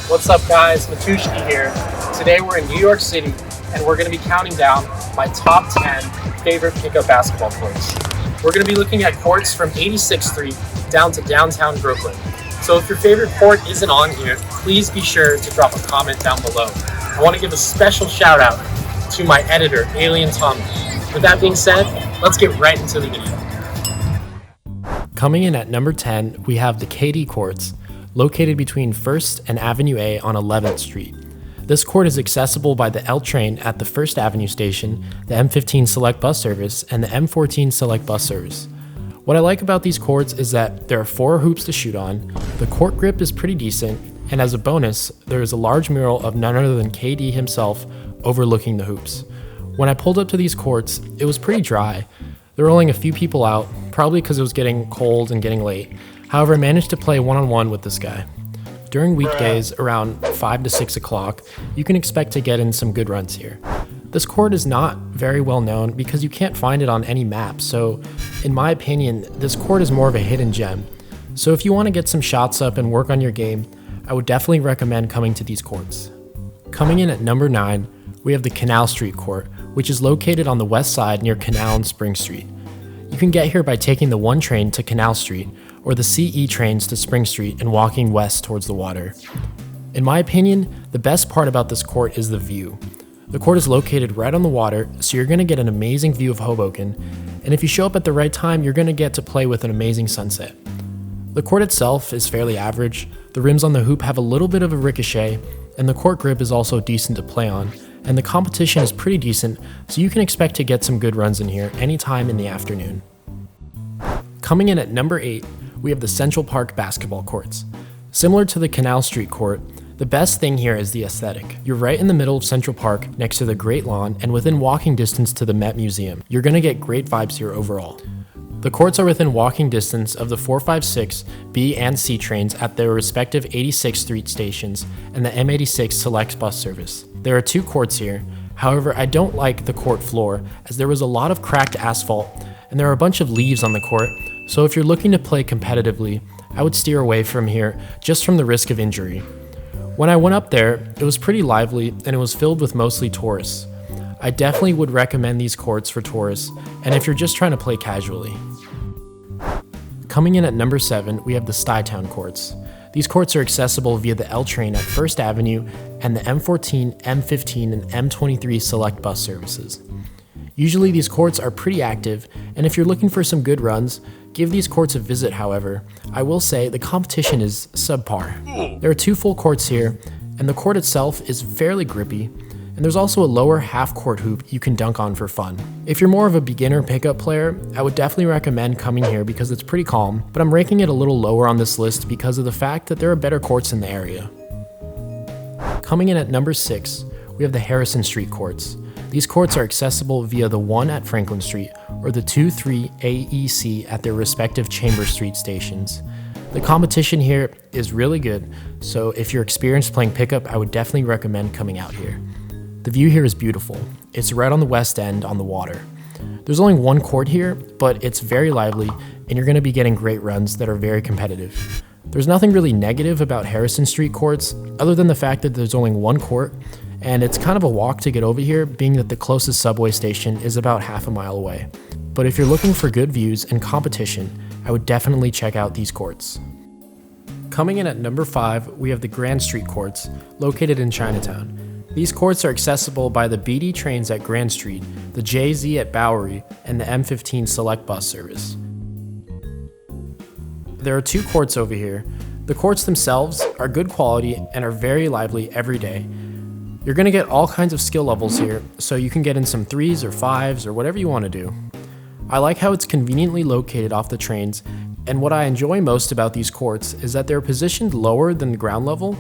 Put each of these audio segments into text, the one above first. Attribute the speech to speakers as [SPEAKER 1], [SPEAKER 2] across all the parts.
[SPEAKER 1] What's up, guys? Mattushki here. Today we're in New York City, and we're going to be counting down my top 10 favorite pickup basketball courts. We're going to be looking at courts from 86th Street down to downtown Brooklyn. So if your favorite court isn't on here, please be sure to drop a comment down below. I want to give a special shout out to my editor, AlienThommy. With that being said, let's get right into the video.
[SPEAKER 2] Coming in at number 10, we have the KD Courts, located between 1st and Avenue A on 11th Street. This court is accessible by the L train at the 1st Avenue station, the M15 Select Bus Service, and the M14 Select Bus Service. What I like about these courts is that there are 4 hoops to shoot on, the court grip is pretty decent, and as a bonus, there is a large mural of none other than KD himself overlooking the hoops. When I pulled up to these courts, it was pretty dry. There were only a few people out, probably because it was getting cold and getting late. However, I managed to play one-on-one with this guy. During weekdays around 5 to 6 o'clock, you can expect to get in some good runs here. This court is not very well known because you can't find it on any map, so in my opinion, this court is more of a hidden gem. So if you want to get some shots up and work on your game, I would definitely recommend coming to these courts. Coming in at number 9, we have the Canal Street Court, which is located on the west side near Canal and Spring Street. You can get here by taking the 1 train to Canal Street or the CE trains to Spring Street and walking west towards the water. In my opinion, the best part about this court is the view. The court is located right on the water, so you're going to get an amazing view of Hoboken, and if you show up at the right time, you're going to get to play with an amazing sunset. The court itself is fairly average, the rims on the hoop have a little bit of a ricochet, and the court grip is also decent to play on, and the competition is pretty decent, so you can expect to get some good runs in here anytime in the afternoon. Coming in at number 8, we have the Central Park basketball courts. Similar to the Canal Street court, the best thing here is the aesthetic. You're right in the middle of Central Park next to the Great Lawn and within walking distance to the Met Museum. You're going to get great vibes here overall. The courts are within walking distance of the 456 B and C trains at their respective 86th Street stations and the M86 Select Bus Service. There are 2 courts here, however I don't like the court floor as there was a lot of cracked asphalt and there are a bunch of leaves on the court, so if you're looking to play competitively, I would steer away from here just from the risk of injury. When I went up there, it was pretty lively and it was filled with mostly tourists. I definitely would recommend these courts for tourists and if you're just trying to play casually. Coming in at number 7, we have the Stuytown courts. These courts are accessible via the L train at 1st Avenue and the M14, M15, and M23 Select Bus Services. Usually these courts are pretty active, and if you're looking for some good runs, give these courts a visit. However, I will say the competition is subpar. There are 2 full courts here, and the court itself is fairly grippy, and there's also a lower half-court hoop you can dunk on for fun. If you're more of a beginner pickup player, I would definitely recommend coming here because it's pretty calm, but I'm ranking it a little lower on this list because of the fact that there are better courts in the area. Coming in at number 6, we have the Harrison Street courts. These courts are accessible via the 1 at Franklin Street or the 2-3 AEC at their respective Chambers Street stations. The competition here is really good, so if you're experienced playing pickup, I would definitely recommend coming out here. The view here is beautiful. It's right on the west end on the water. There's only 1 court here, but it's very lively and you're going to be getting great runs that are very competitive. There's nothing really negative about Harrison Street courts other than the fact that there's only 1 court and it's kind of a walk to get over here, being that the closest subway station is about half a mile away. But if you're looking for good views and competition, I would definitely check out these courts. Coming in at number 5, we have the Grand Street courts, located in Chinatown. These courts are accessible by the BD trains at Grand Street, the JZ at Bowery, and the M15 Select Bus Service. There are 2 courts over here. The courts themselves are good quality and are very lively every day. You're going to get all kinds of skill levels here, so you can get in some 3s or 5s or whatever you want to do. I like how it's conveniently located off the trains, and what I enjoy most about these courts is that they're positioned lower than the ground level,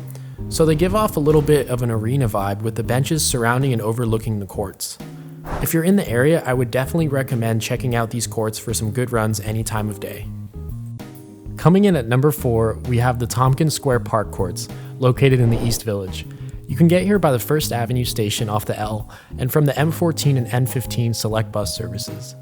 [SPEAKER 2] so they give off a little bit of an arena vibe with the benches surrounding and overlooking the courts. If you're in the area, I would definitely recommend checking out these courts for some good runs any time of day. Coming in at number 4, we have the Tompkins Square Park courts, located in the East Village. You can get here by the 1st Avenue station off the L and from the M14 and M15 Select Bus Services.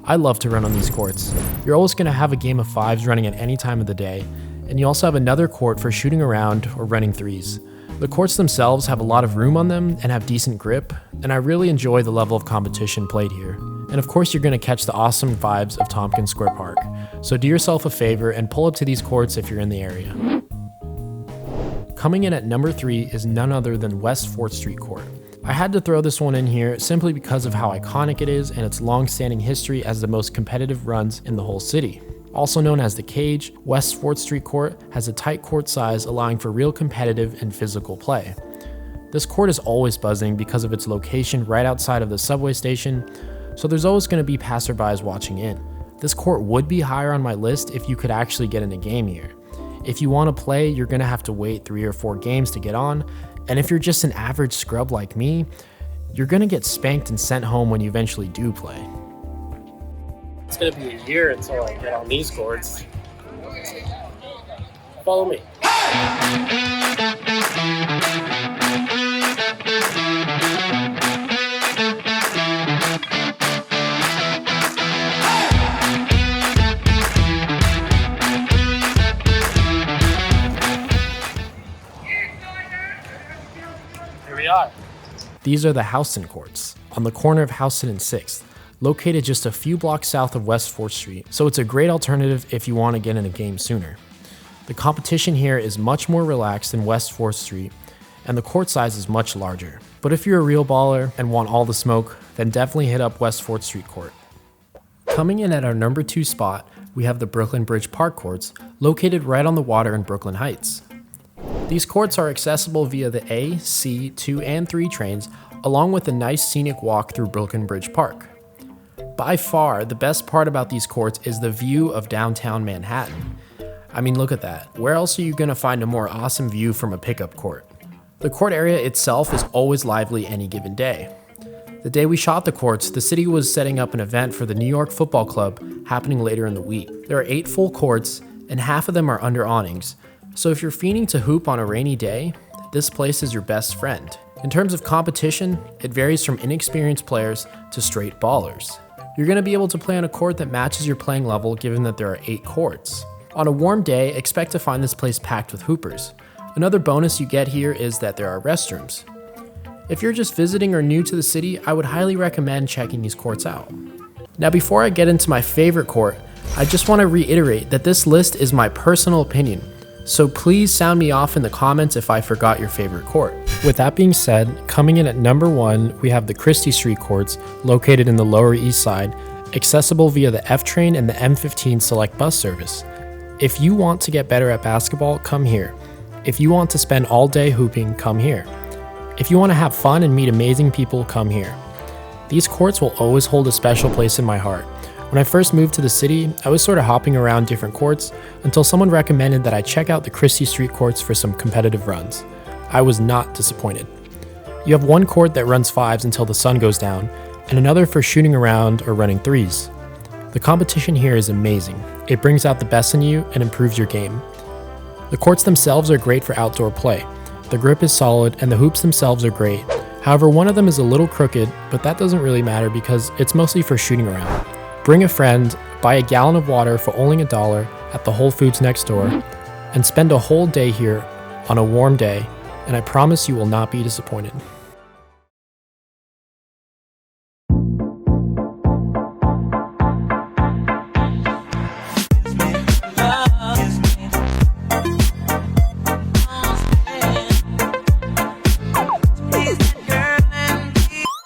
[SPEAKER 2] I love to run on these courts. You're always going to have a game of 5s running at any time of the day, and you also have another court for shooting around or running 3s. The courts themselves have a lot of room on them and have decent grip, and I really enjoy the level of competition played here. And of course, you're going to catch the awesome vibes of Tompkins Square Park. So do yourself a favor and pull up to these courts if you're in the area. Coming in at number 3 is none other than West 4th Street Court. I had to throw this one in here simply because of how iconic it is and its long-standing history as the most competitive runs in the whole city. Also known as the Cage, West 4th Street Court has a tight court size allowing for real competitive and physical play. This court is always buzzing because of its location right outside of the subway station, so there's always going to be passerbys watching in. This court would be higher on my list if you could actually get in a game here. If you want to play, you're going to have to wait 3 or 4 games to get on, and if you're just an average scrub like me, you're going to get spanked and sent home when you eventually do play.
[SPEAKER 1] It's gonna be a year until I get on these courts. Follow me. Here we are.
[SPEAKER 2] These are the Houston courts, on the corner of Houston and 6th. Located just a few blocks south of West 4th Street, so it's a great alternative if you want to get in a game sooner. The competition here is much more relaxed than West 4th Street, and the court size is much larger. But if you're a real baller and want all the smoke, then definitely hit up West 4th Street Court. Coming in at our number 2 spot, we have the Brooklyn Bridge Park courts, located right on the water in Brooklyn Heights. These courts are accessible via the A, C, 2, and 3 trains, along with a nice scenic walk through Brooklyn Bridge Park. By far, the best part about these courts is the view of downtown Manhattan. I mean, look at that. Where else are you going to find a more awesome view from a pickup court? The court area itself is always lively any given day. The day we shot the courts, the city was setting up an event for the New York Football Club happening later in the week. There are 8 full courts, and half of them are under awnings. So if you're fiending to hoop on a rainy day, this place is your best friend. In terms of competition, it varies from inexperienced players to straight ballers. You're going to be able to play on a court that matches your playing level given that there are 8 courts. On a warm day, expect to find this place packed with hoopers. Another bonus you get here is that there are restrooms. If you're just visiting or new to the city, I would highly recommend checking these courts out. Now before I get into my favorite court, I just want to reiterate that this list is my personal opinion, so please sound me off in the comments if I forgot your favorite court. With that being said, coming in at number 1, we have the Christie Street courts, located in the Lower East Side, accessible via the F train and the M15 Select bus service. If you want to get better at basketball, come here. If you want to spend all day hooping, come here. If you want to have fun and meet amazing people, come here. These courts will always hold a special place in my heart. When I first moved to the city, I was sort of hopping around different courts until someone recommended that I check out the Christie Street courts for some competitive runs. I was not disappointed. You have one court that runs 5s until the sun goes down, and another for shooting around or running 3s. The competition here is amazing. It brings out the best in you and improves your game. The courts themselves are great for outdoor play. The grip is solid and the hoops themselves are great. However, one of them is a little crooked, but that doesn't really matter because it's mostly for shooting around. Bring a friend, buy a gallon of water for only $1 at the Whole Foods next door, and spend a whole day here on a warm day, and I promise you will not be disappointed.